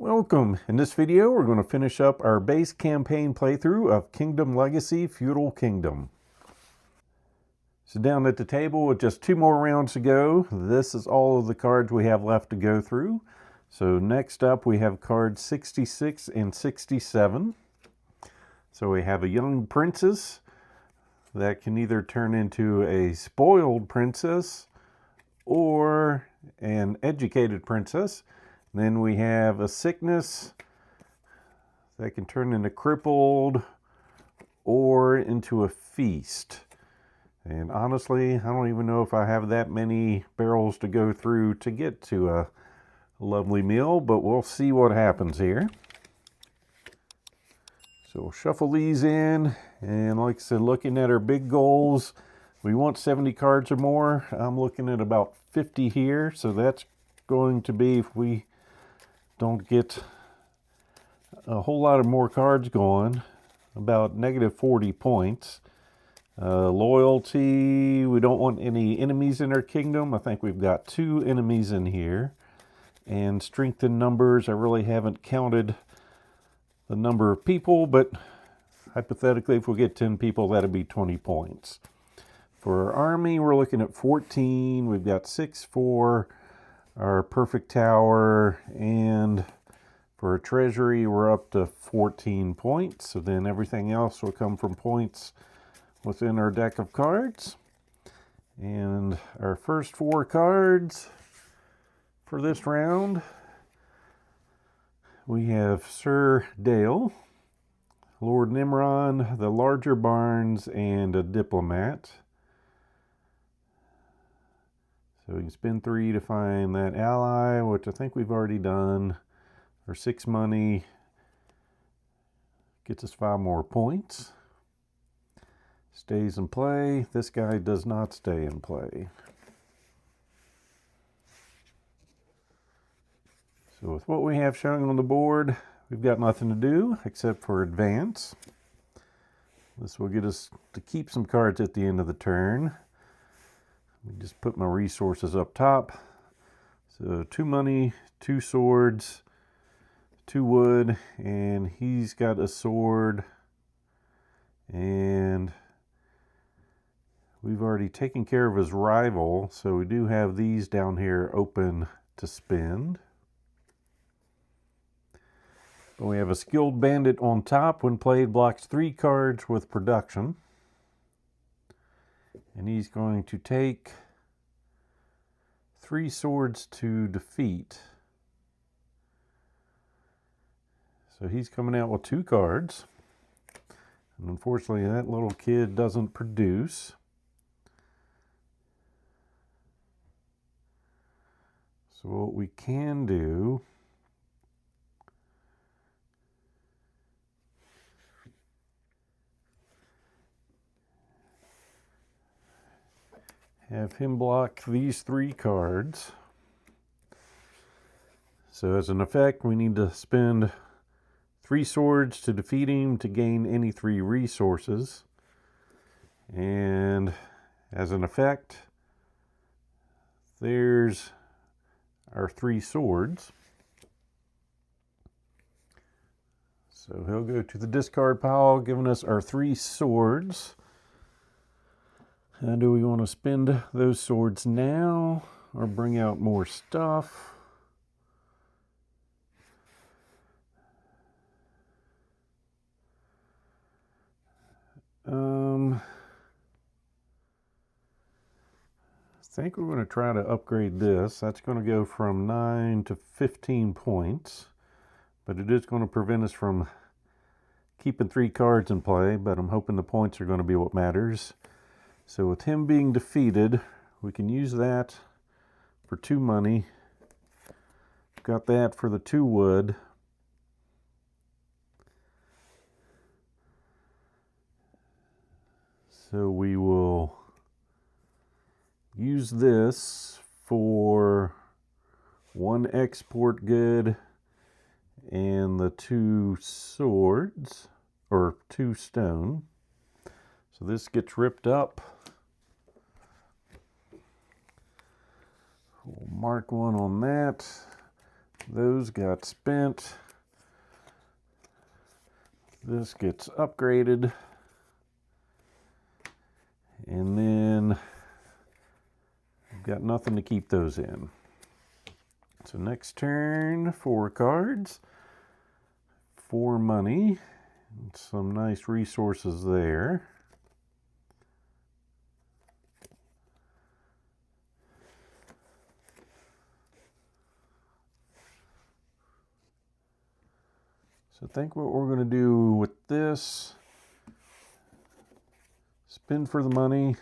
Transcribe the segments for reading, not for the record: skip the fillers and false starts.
Welcome! In this video we're going to finish up our base campaign playthrough of Kingdom Legacy Feudal Kingdom. So down at the table with just 2 more rounds to go, this is all of the cards we have left to go through. So next up we have cards 66 and 67. So we have a young princess that can either turn into a spoiled princess or an educated princess. Then we have a sickness that can turn into crippled or into a feast. And honestly, I don't even know if I have that many barrels to go through to get to a lovely meal, but we'll see what happens here. So we'll shuffle these in, and like I said, looking at our big goals, we want 70 cards or more. I'm looking at about 50 here, so that's going to be, if we don't get a whole lot of more cards going, about negative 40 points. Loyalty, we don't want any enemies in our kingdom. I think we've got 2 enemies in here. And strength in numbers, I really haven't counted the number of people, but hypothetically if we get 10 people, that'd be 20 points. For our army, we're looking at 14. We've got 6 for our perfect tower, and for our treasury we're up to 14 points. So then everything else will come from points within our deck of cards. And our first 4 cards for this round, we have Sir Dale, Lord Nimron, the larger barns, and a diplomat. So we can spend 3 to find that ally, which I think we've already done. Our 6 money gets us 5 more points. Stays in play. This guy does not stay in play. So with what we have showing on the board, we've got nothing to do except for advance. This will get us to keep some cards at the end of the turn. Let me just put my resources up top. So 2 money, 2 swords, 2 wood, and he's got a sword. And we've already taken care of his rival, so we do have these down here open to spend. But we have a skilled bandit on top. When played, blocks 3 cards with production. And he's going to take 3 swords to defeat. So he's coming out with 2 cards. And unfortunately, that little kid doesn't produce. So what we can do, have him block these 3 cards. So as an effect, we need to spend 3 swords to defeat him to gain any 3 resources. And as an effect, there's our 3 swords. So he'll go to the discard pile, giving us our 3 swords. Do we want to spend those swords now or bring out more stuff? I think we're going to try to upgrade this. That's going to go from 9 to 15 points, but it is going to prevent us from keeping 3 cards in play, but I'm hoping the points are going to be what matters. So with him being defeated, we can use that for 2 money. Got that for the 2 wood. So we will use this for 1 export good and the 2 swords, or 2 stone. So this gets ripped up. We'll mark 1 on that. Those got spent. This gets upgraded. And then I've got nothing to keep those in. So next turn, 4 cards, 4 money, and some nice resources there. So I think what we're going to do with this, spin for the money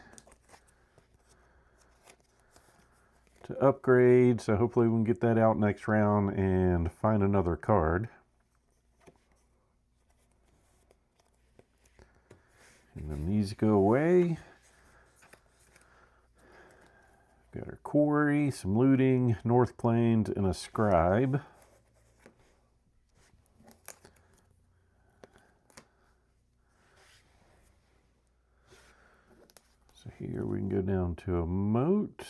to upgrade, so hopefully we can get that out next round and find another card. And then these go away. Got our quarry, some looting, North Plains, and a scribe. So here we can go down to a moat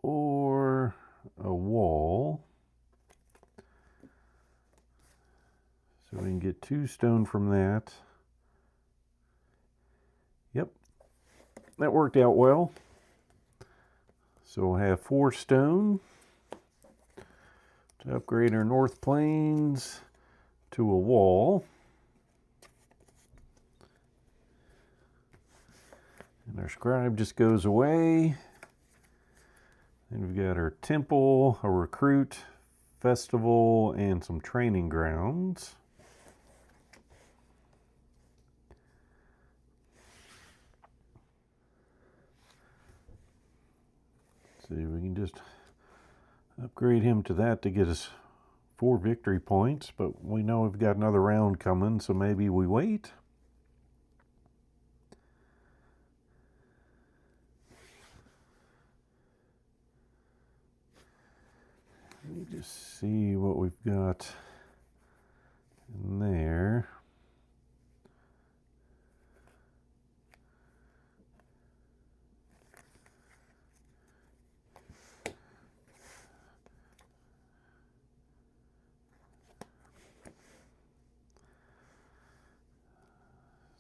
or a wall. So we can get 2 stone from that. Yep, that worked out well. So we'll have 4 stone to upgrade our North Plains to a wall. And our scribe just goes away. Then we've got our temple, a recruit, festival, and some training grounds. See, we can just upgrade him to that to get us 4 victory points, but we know we've got another round coming, so maybe we wait. Let me just see what we've got in there.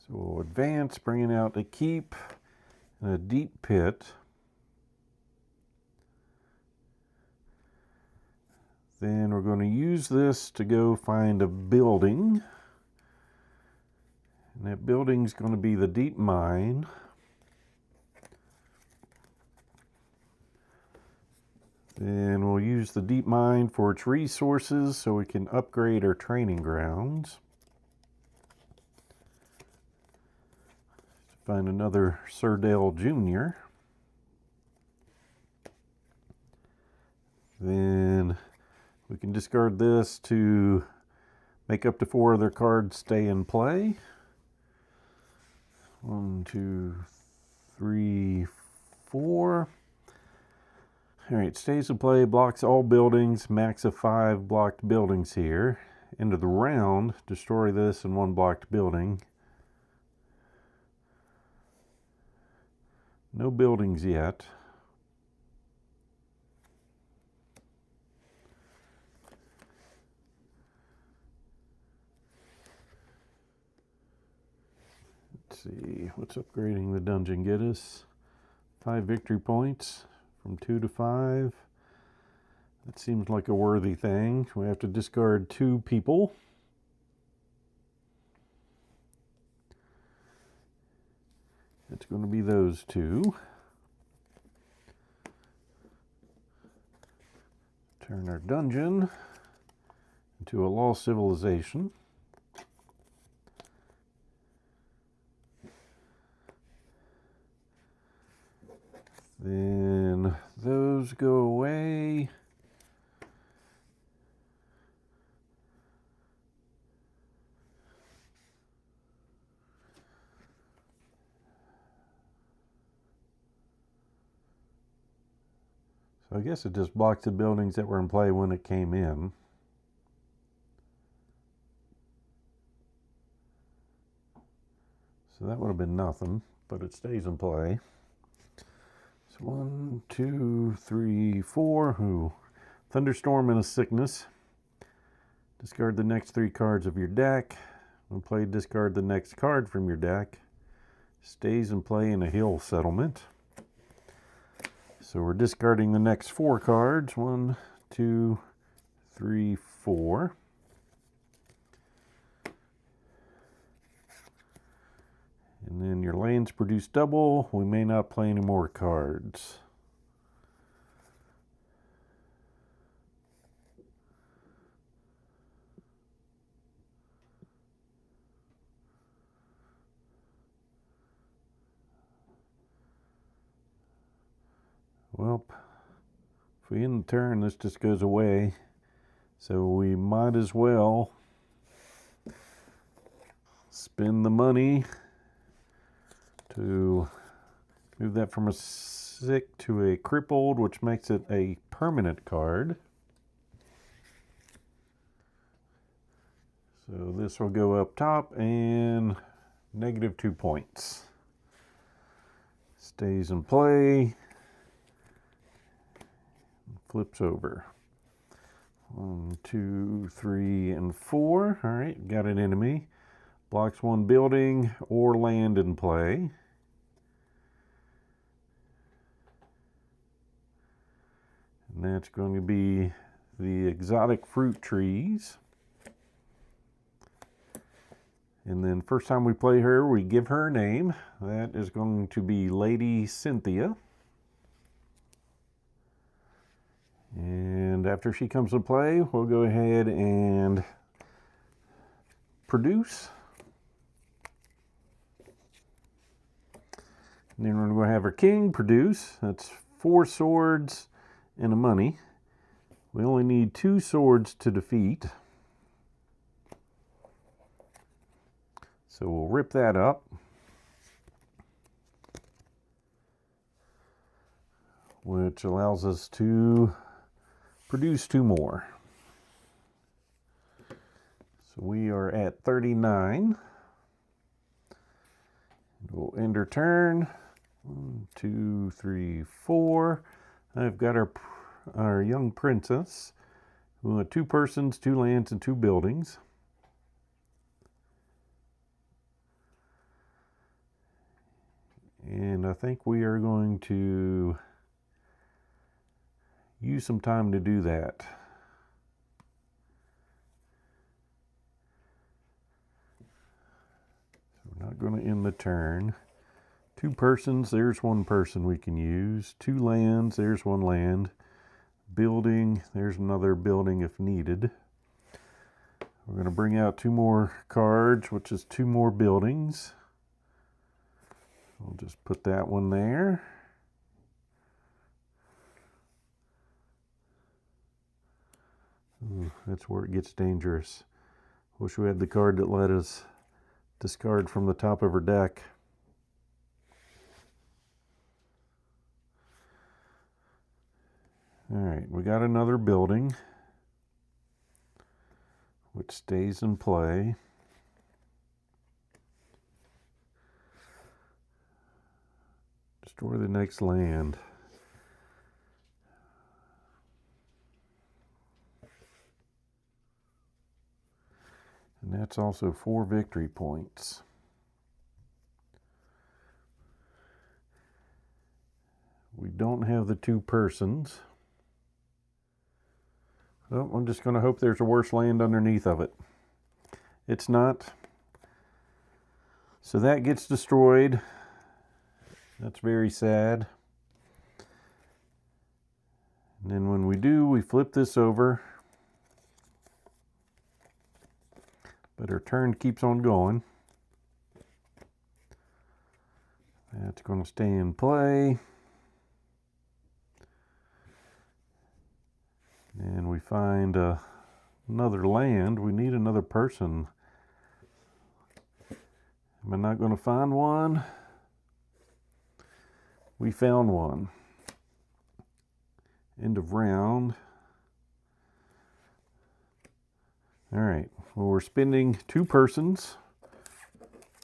So we'll advance, bringing out a keep and a deep pit. Then we're going to use this to go find a building. And that building's going to be the deep mine. Then we'll use the deep mine for its resources so we can upgrade our training grounds. Find another Sir Dale Jr. Then we can discard this to make up to 4 other cards stay in play. 1, 2, 3, 4. All right, stays in play, blocks all buildings, max of 5 blocked buildings here. End of the round, destroy this and 1 blocked building. No buildings yet. Let's see, what's upgrading the dungeon get us? 5 victory points from 2 to 5. That seems like a worthy thing. We have to discard 2 people. It's going to be those 2. Turn our dungeon into a lost civilization. Then those go away. So I guess it just blocked the buildings that were in play when it came in. So that would have been nothing, but it stays in play. So 1, 2, 3, 4. Ooh, Thunderstorm and a Sickness. Discard the next 3 cards of your deck. When played, discard the next card from your deck. Stays in play in a hill settlement. So we're discarding the next 4 cards. 1, 2, 3, 4. And then your lands produce double. We may not play any more cards. Well, if we end the turn, this just goes away. So we might as well spend the money to move that from a sick to a crippled, which makes it a permanent card. So this will go up top and -2 points. Stays in play. Flips over. 1, 2, 3, and 4. All right, got an enemy. Blocks 1 building or land in play. And that's going to be the exotic fruit trees. And then first time we play her, we give her a name. That is going to be Lady Cynthia. And after she comes to play, we'll go ahead and produce. And then we're going to have our king produce. That's 4 swords and a money. We only need 2 swords to defeat. So we'll rip that up. Which allows us to produce 2 more. So we are at 39. We'll end our turn. 1, 2, 3, 4. I've got our young princess. We want 2 persons, 2 lands, and 2 buildings. And I think we are going to use some time to do that. So we're not going to end the turn. 2 persons, there's 1 person we can use. 2 lands, there's 1 land. Building, there's another building if needed. We're going to bring out 2 more cards, which is 2 more buildings. We'll just put that one there. Ooh, that's where it gets dangerous. Wish we had the card that let us discard from the top of her deck. All right, we got another building, which stays in play. Destroy the next land. And that's also 4 victory points. We don't have the 2 persons. Well, I'm just going to hope there's a worse land underneath of it. It's not. So that gets destroyed. That's very sad. And then when we do, we flip this over. But our turn keeps on going. That's going to stay in play. And we find another land. We need another person. Am I not going to find one? We found one. End of round. All right. Well, we're spending 2 persons,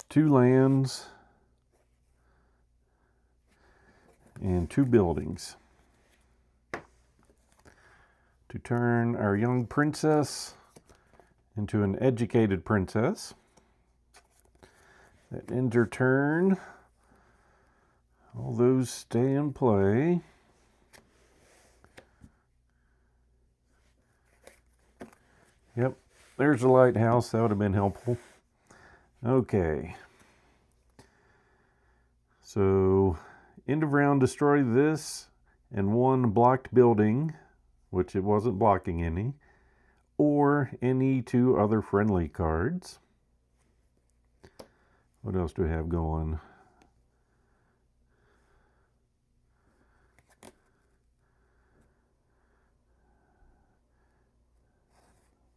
2 lands, and 2 buildings. to turn our young princess into an educated princess. That ends her turn. All those stay in play. Yep, there's the lighthouse. That would have been helpful. Okay. So, end of round, destroy this and one blocked building, which it wasn't blocking any, or any two other friendly cards. What else do we have going?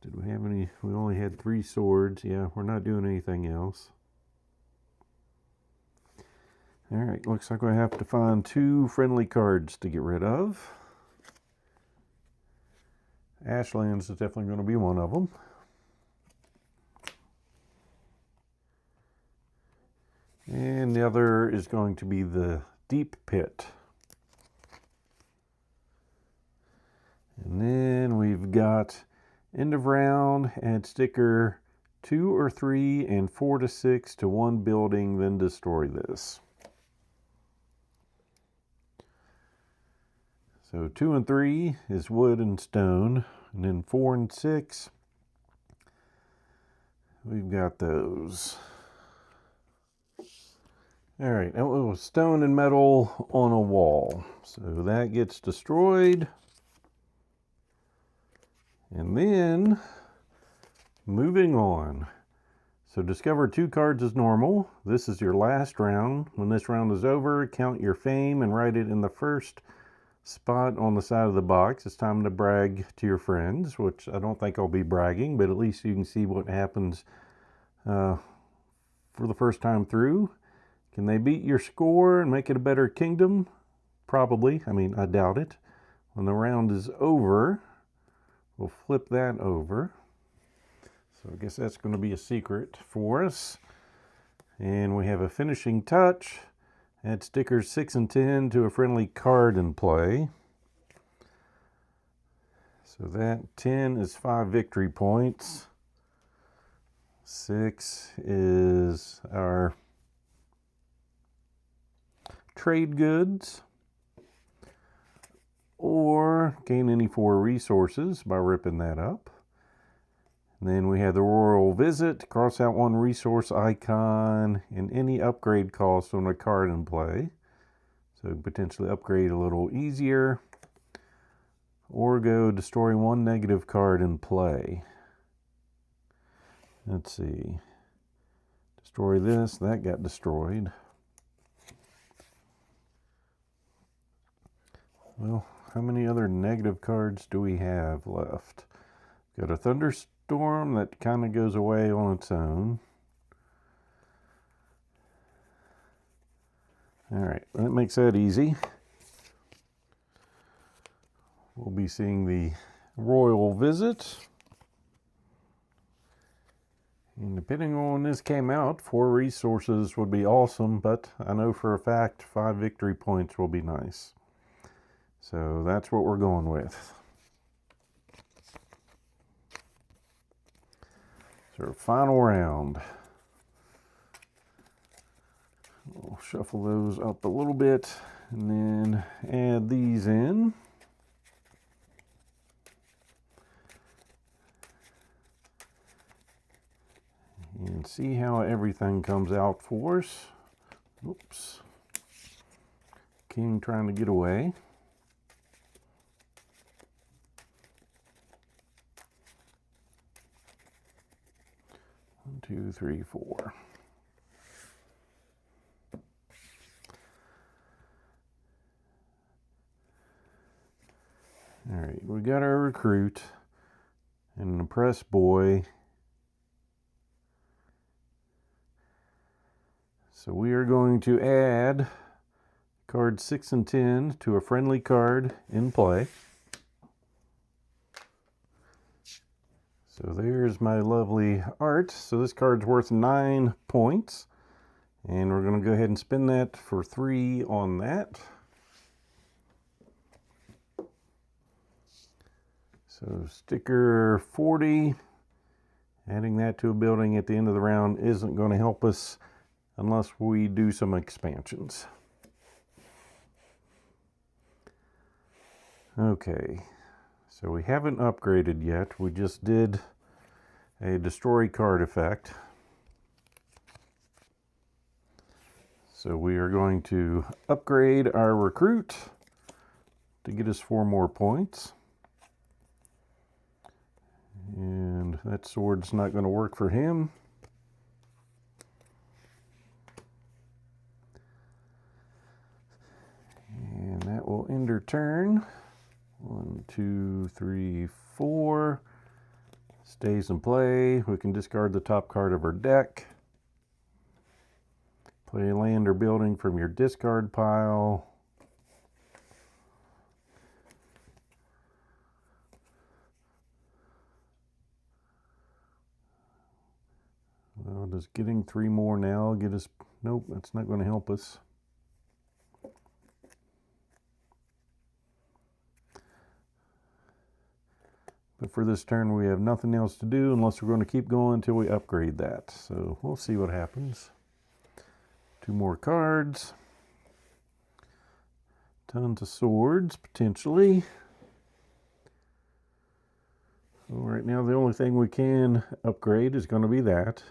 Did we have any? We only had 3 swords. Yeah, we're not doing anything else. Alright, looks like we have to find 2 friendly cards to get rid of. Ashlands is definitely going to be one of them. And the other is going to be the Deep Pit. And then we've got end of round, add sticker 2 or 3 and 4 to 6 to one building, then destroy this. So 2 and 3 is wood and stone, and then 4 and 6, we've got those. Alright, that was stone and metal on a wall. So that gets destroyed. And then, moving on. So discover 2 cards as normal. This is your last round. When this round is over, count your fame and write it in the first spot on the side of the box. It's time to brag to your friends, which I don't think I'll be bragging, but at least you can see what happens for the first time through. Can they beat your score and make it a better kingdom? Probably. I mean, I doubt it. When the round is over, we'll flip that over. So I guess that's going to be a secret for us. And we have a finishing touch. Add stickers 6 and 10 to a friendly card in play. So that 10 is 5 victory points. 6 is our trade goods, or gain any 4 resources by ripping that up. And then we have the royal visit, cross out 1 resource icon and any upgrade cost on a card in play. So potentially upgrade a little easier, or go destroy 1 negative card in play. Let's see, destroy this, that got destroyed. Well, how many other negative cards do we have left? Got a thunderstorm that kind of goes away on its own. Alright, that makes that easy. We'll be seeing the royal visit. And depending on when this came out, 4 resources would be awesome, but I know for a fact 5 victory points will be nice. So that's what we're going with. So final round. We'll shuffle those up a little bit and then add these in. And see how everything comes out for us. Oops. King trying to get away. 1, 2, 3, 4. All right, we got our recruit and an oppressed boy. So we are going to add cards 6 and 10 to a friendly card in play. So there's my lovely art. So this card's worth 9 points. And we're going to go ahead and spin that for 3 on that. So sticker 40, adding that to a building at the end of the round isn't going to help us unless we do some expansions. Okay, so we haven't upgraded yet. We just did a destroy card effect. So we are going to upgrade our recruit to get us 4 more points. And that sword's not going to work for him. And that will end our turn. 1, 2, 3, 4. Stays in play. We can discard the top card of our deck. Play land or building from your discard pile. Well, does getting 3 more now get us? Nope, that's not going to help us. But for this turn, we have nothing else to do unless we're going to keep going until we upgrade that. So we'll see what happens. 2 more cards. Tons of swords, potentially. So right now, the only thing we can upgrade is going to be that,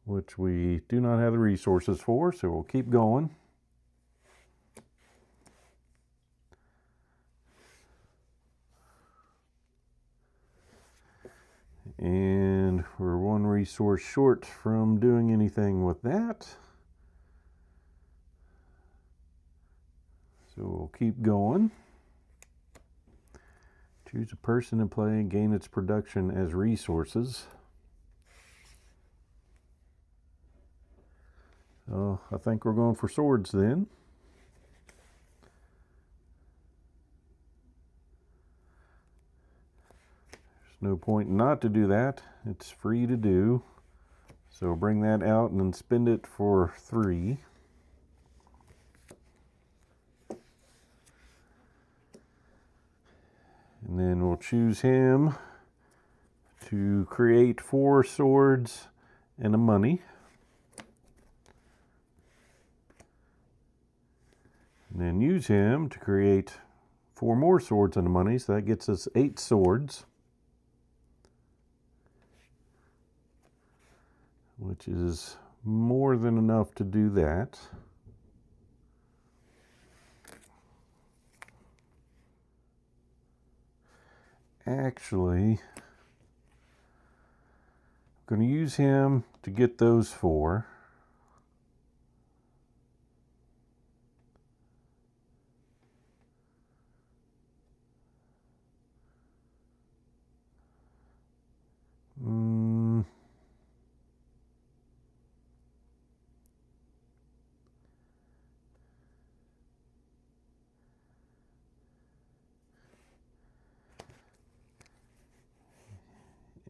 which we do not have the resources for, so we'll keep going. And we're 1 resource short from doing anything with that. So we'll keep going. Choose a person in play and gain its production as resources. So I think we're going for swords then. No point not to do that. It's free to do. So bring that out and then spend it for 3. And then we'll choose him to create 4 swords and a money. And then use him to create 4 more swords and a money. So that gets us 8 swords. Which is more than enough to do that. Actually, I'm going to use him to get those 4.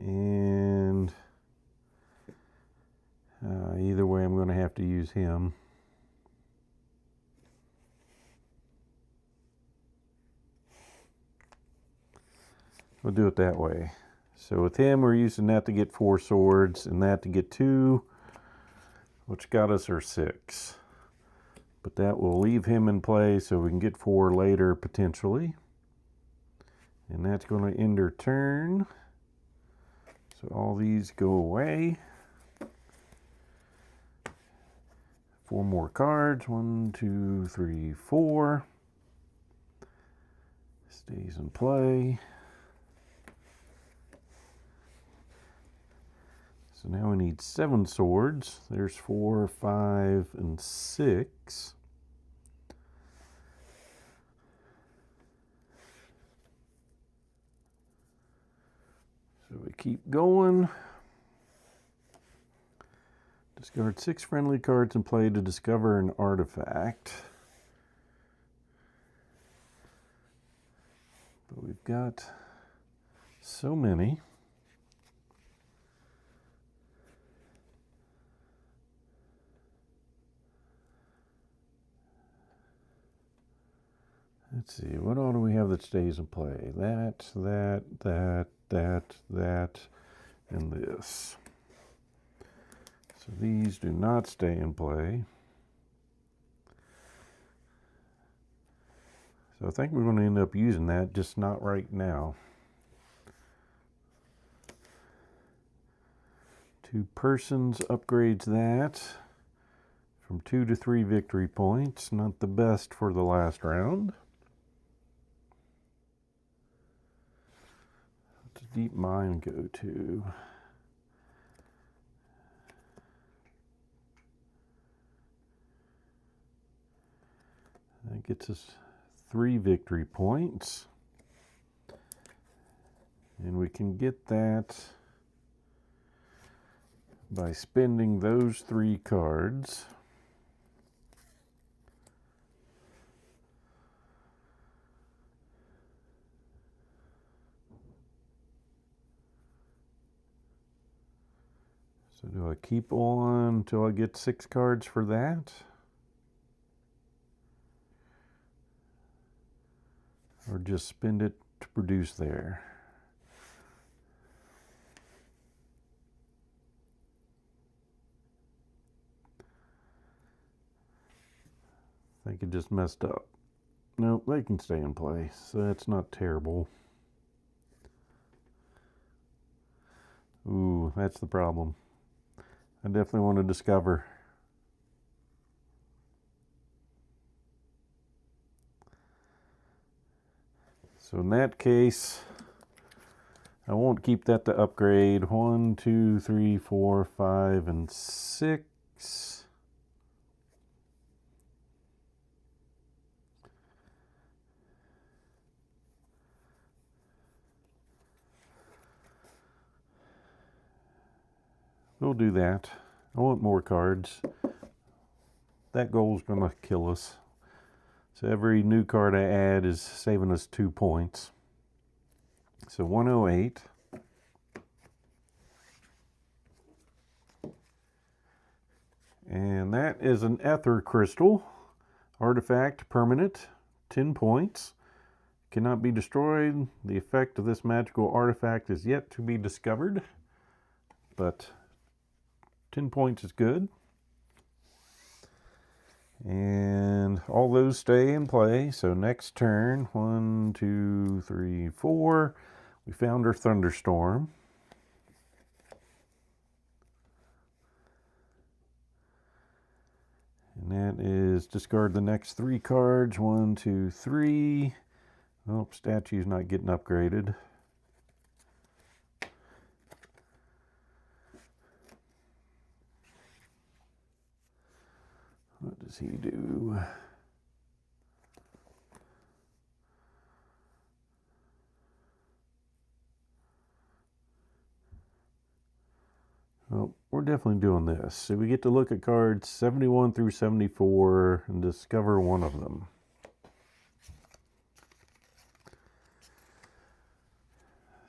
And either way, I'm going to have to use him. We'll do it that way. So with him, we're using that to get 4 swords and that to get 2, which got us our 6. But that will leave him in play so we can get 4 later potentially. And that's going to end our turn. So all these go away. 4 more cards. 1, 2, 3, 4. Stays in play. So now we need 7 swords. There's 4, 5, and 6. So we keep going. Discard 6 friendly cards in play to discover an artifact. But we've got so many. Let's see, what all do we have that stays in play? That, and this. So these do not stay in play. So I think we're going to end up using that, just not right now. 2 persons upgrades that from 2 to 3 victory points. Not the best for the last round. What's a deep mine go to? That gets us 3 victory points. And we can get that by spending those 3 cards. So do I keep on until I get 6 cards for that? Or just spend it to produce there? I think it just messed up. Nope, they can stay in place, so that's not terrible. Ooh, that's the problem. I definitely want to discover. So in that case, I won't keep that to upgrade. 1, 2, 3, 4, 5, and 6. We'll do that. I want more cards. That goal is going to kill us. So every new card I add is saving us 2 points. So 108. And that is an Ether Crystal. Artifact, permanent, 10 points. Cannot be destroyed. The effect of this magical artifact is yet to be discovered. But 10 points is good. And all those stay in play. So next turn, 1, 2, 3, 4. We found our Thunderstorm. And that is discard the next 3 cards. 1, 2, 3. Oh, statue's not getting upgraded. What does he do? Well, we're definitely doing this. So we get to look at cards 71 through 74 and discover one of them.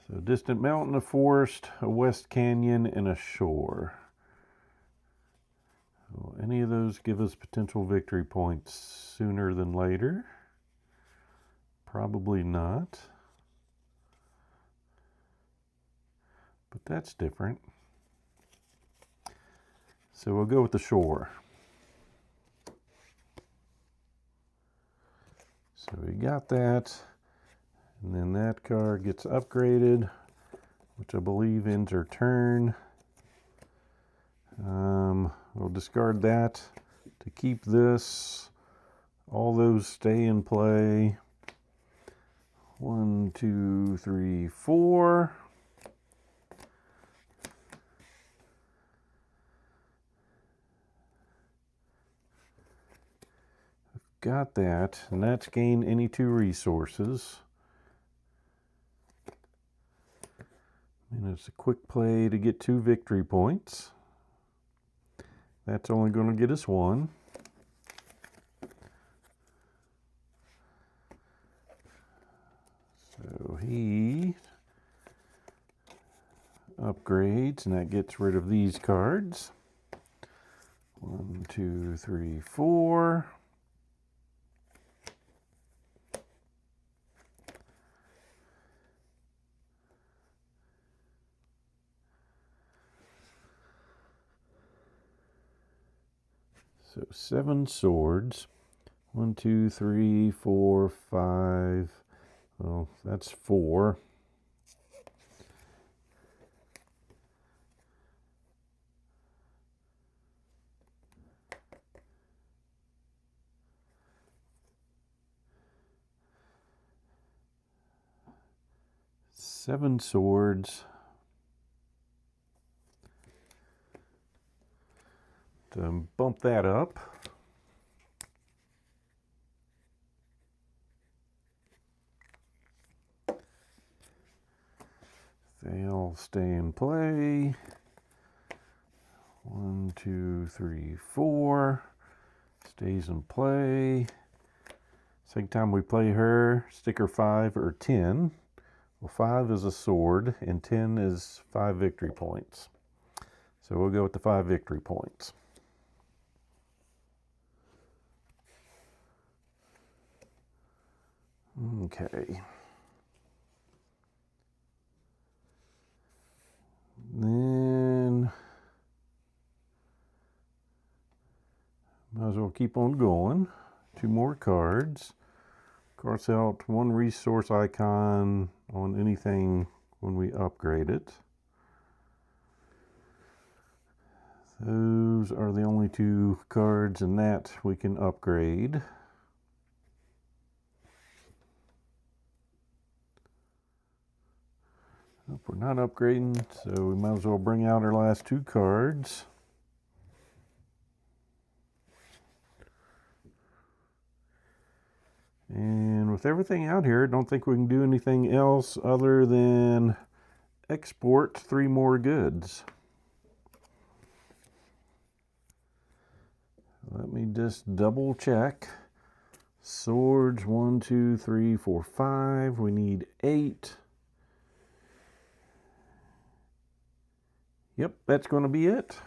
So distant mountain, a forest, a west canyon, and a shore. Will any of those give us potential victory points sooner than later? Probably not. But that's different. So we'll go with the shore. So we got that. And then that card gets upgraded, which I believe ends our turn. We'll discard that to keep this. All those stay in play. 1, 2, 3, 4. Got that, and that's gain any 2 resources. And it's a quick play to get 2 victory points. That's only going to get us 1. So he upgrades, and that gets rid of these cards. 1, 2, 3, 4. So 7 swords. 1, 2, 3, 4, 5. Well, that's 4. Seven swords. To bump that up. They'll stay in play. 1, 2, 3, 4. Stays in play. Second time we play her, sticker 5 or 10. Well, 5 is a sword, and 10 is 5 victory points. So we'll go with the 5 victory points. Okay. Then might as well keep on going. 2 more cards. Cross out 1 resource icon on anything when we upgrade it. Those are the only 2 cards in that we can upgrade. Nope, we're not upgrading, so we might as well bring out our last 2 cards. And with everything out here, I don't think we can do anything else other than export 3 more goods. Let me just double check. Swords, 1, 2, 3, 4, 5. We need 8. Yep, that's going to be it.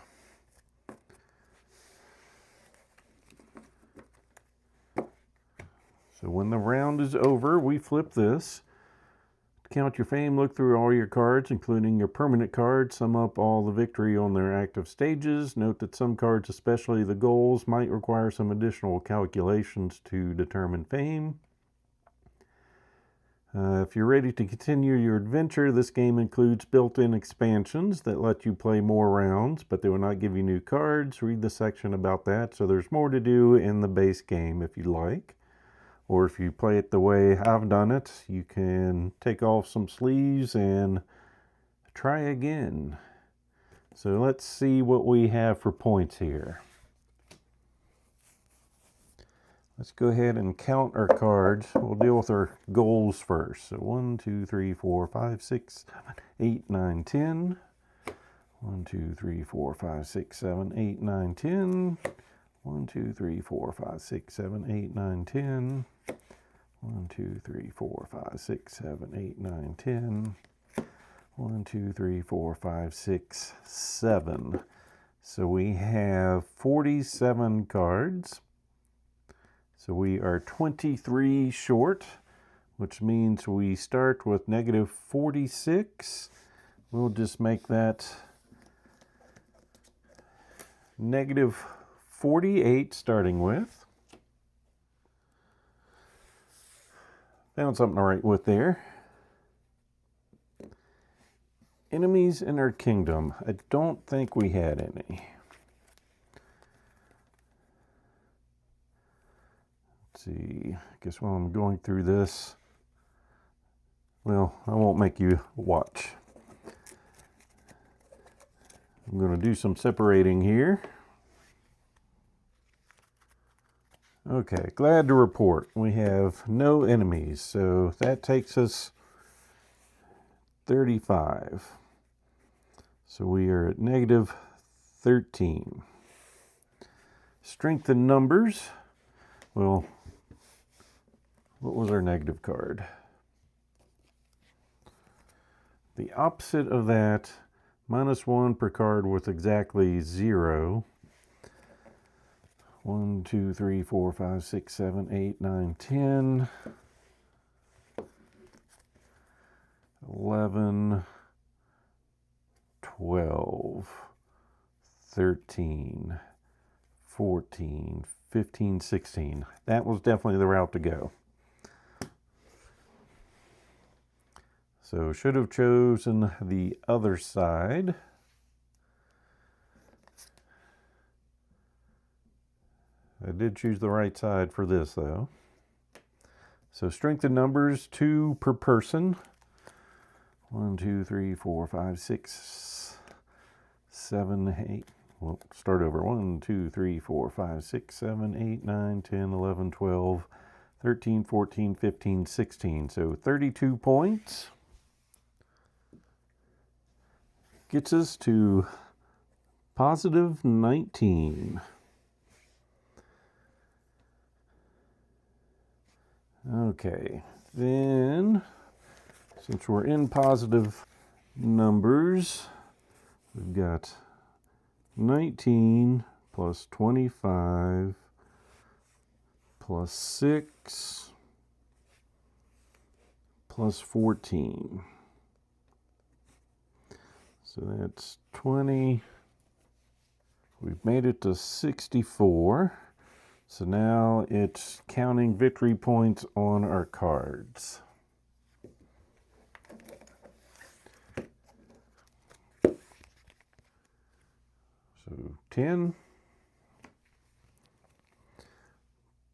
So when the round is over, we flip this. Count your fame, look through all your cards, including your permanent cards, sum up all the victory on their active stages. Note that some cards, especially the goals, might require some additional calculations to determine fame. If you're ready to continue your adventure, this game includes built-in expansions that let you play more rounds, but they will not give you new cards. Read the section about that. So there's more to do in the base game if you like. Or if you play it the way I've done it, you can take off some sleeves and try again. So let's see what we have for points here. Let's go ahead and count our cards. We'll deal with our goals first. So 1, 2, 3, 4, 5, 6, 7, 8, 9, 10. 1, 2, 3, 4, 5, 6, 7, 8, 9, 10. 1, 2, 3, 4, 5, 6, 7, 8, 9, 10. 1, 2, 3, 4, 5, 6, 7, 8, 9, 10. 1, 2, 3, 4, 5, 6, 7. So we have 47 cards. So we are 23 short, which means we start with negative 46. We'll just make that negative 48 starting with. Found something to write with there. Enemies in our kingdom. I don't think we had any. Let's see. I guess while I'm going through this, well, I won't make you watch. I'm going to do some separating here. Okay, glad to report we have no enemies, so that takes us 35. So we are at negative 13. Strength in numbers. Well, what was our negative card? The opposite of that, -1 per card with exactly 0. 1, 2, 3, 4, 5, 6, 7, 8, 9, 10. 11, 12, 13, 14, 15, 16. That was definitely the route to go. So should have chosen the other side. I did choose the right side for this though. So strength in numbers, 2 per person. 1, 2, 3, 4, 5, 6, 7, 8. We'll start over. 1, 2, 3, 4, 5, 6, 7, 8, 9, 10, 11, 12, 13, 14, 15, 16. So 32 points. Gets us to positive 19. Okay, then since we're in positive numbers, we've got 19 plus 25 plus 6 plus 14. So that's 20. We've made it to 64. So now it's counting victory points on our cards. So 10,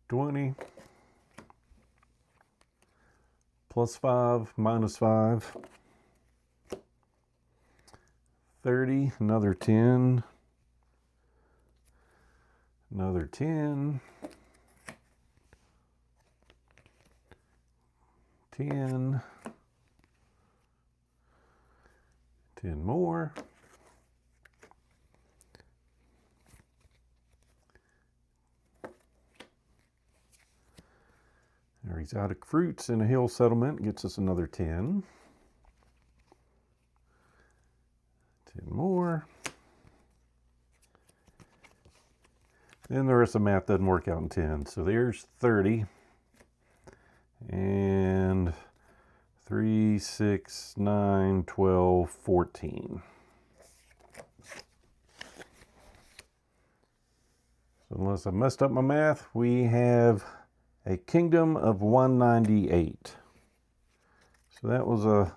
20, plus 5, minus 5, 30, another 10, another 10, 10, 10 more, our exotic fruits in a hill settlement gets us another 10. 10 more. And the rest of the math doesn't work out in 10. So there's 30. And 3, 6, 9, 12, 14. So unless I messed up my math, we have a kingdom of 198. So that was a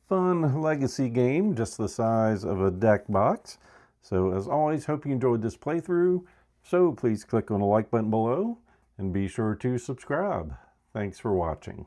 fun legacy game, just the size of a deck box. So as always, hope you enjoyed this playthrough. So please click on the like button below and be sure to subscribe. Thanks for watching.